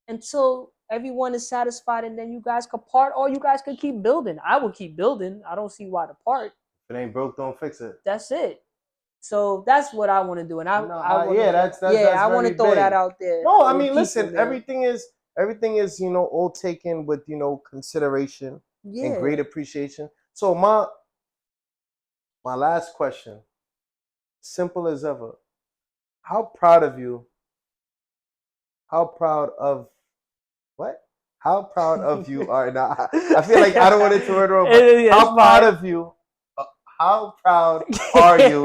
until everyone is satisfied, and then you guys could part, or you guys could keep building. I will keep building. I don't see why to part. If it ain't broke, don't fix it. That's it. So that's what I want to do, and I want to throw that out there. No, I mean, listen, everything is all taken with consideration and great appreciation. So my last question, simple as ever, how proud of you are now? I feel like I don't want it to word wrong. How proud of you? How proud are you?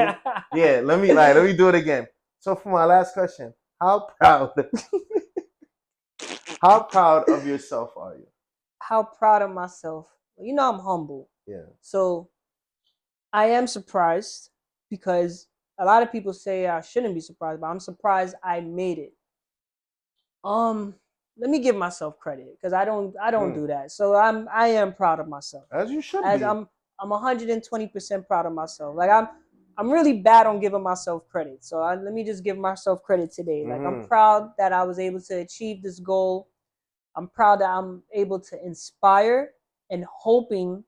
Yeah, let me do it again. So for my last question, how proud of yourself are you? How proud of myself? I'm humble. Yeah. So I am surprised because a lot of people say I shouldn't be surprised, but I'm surprised I made it. Let me give myself credit because I don't do that. So I am proud of myself. As you should be. I'm 120% proud of myself. Like I'm really bad on giving myself credit. So let me just give myself credit today. Like I'm proud that I was able to achieve this goal. I'm proud that I'm able to inspire and hoping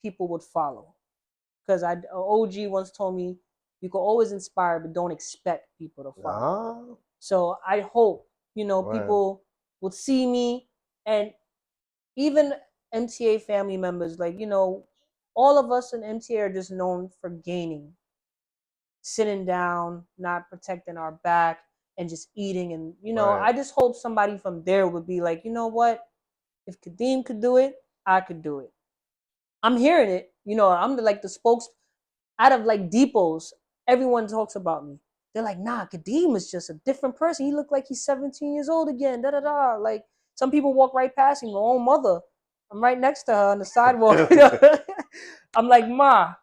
people would follow. Because OG once told me you can always inspire, but don't expect people to follow. So I hope people would see me, and even MTA family members, all of us in MTA are just known for gaining, sitting down, not protecting our back, and just eating. And I just hope somebody from there would be like, you know what? If Khadeem could do it, I could do it. I'm hearing it. I'm the spokes out of depots. Everyone talks about me. They're like, nah, Khadeem is just a different person. He looked like he's 17 years old again. Da da da. Like some people walk right past me. My own mother. I'm right next to her on the sidewalk. I'm like, Ma,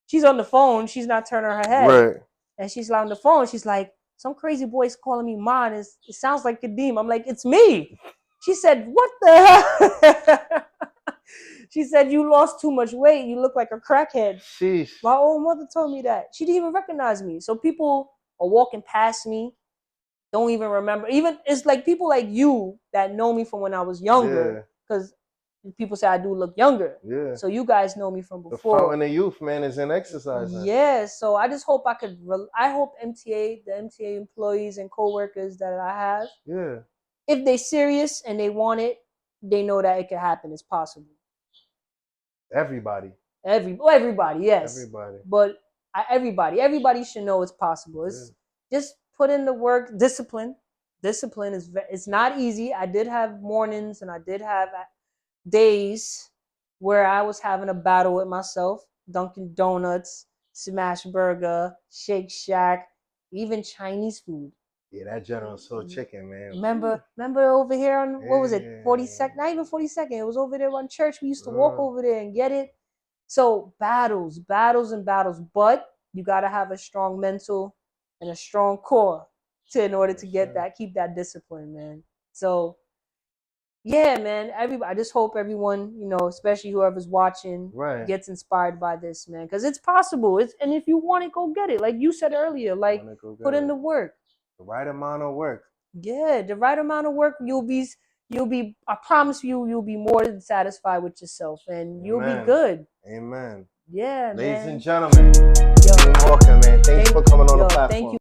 she's on the phone. She's not turning her head. Right. And she's on the phone. She's like, some crazy boy's calling me Ma, and it sounds like Khadeem. I'm like, it's me. She said, what the hell? She said, you lost too much weight. You look like a crackhead. Sheesh. My own mother told me that. She didn't even recognize me. So people are walking past me, don't even remember. Even it's like people like you that know me from when I was younger. Because people say I do look younger. Yeah. So you guys know me from before. The fountain of youth, man, is in exercise. Yeah. So I just hope I hope the MTA employees and co-workers that I have. Yeah. If they're serious and they want it, they know that it can happen. It's possible. Everybody. Everybody, yes. Everybody. But everybody should know it's possible. It's just put in the work. Discipline. Discipline it's not easy. I did have mornings and I did have days where I was having a battle with myself. Dunkin' Donuts, Smash Burger, Shake Shack, even Chinese food. Yeah, that General Tso chicken, man. Remember over here on, what was it, 42nd? Not even 42nd. It was over there on Church. We used to walk over there and get it. So battles. But you got to have a strong mental and a strong core in order to keep that discipline, man. So, yeah, man. I just hope everyone, especially whoever's watching, gets inspired by this, man. Because it's possible. And if you want it, go get it. Like you said earlier, put in the work. The right amount of work. Yeah, the right amount of work. You'll be I promise you'll be more than satisfied with yourself, and you'll be good. Amen. Yeah, Ladies man. and gentlemen, Khadeem Hawker, man. Thanks for coming on the platform. Thank you.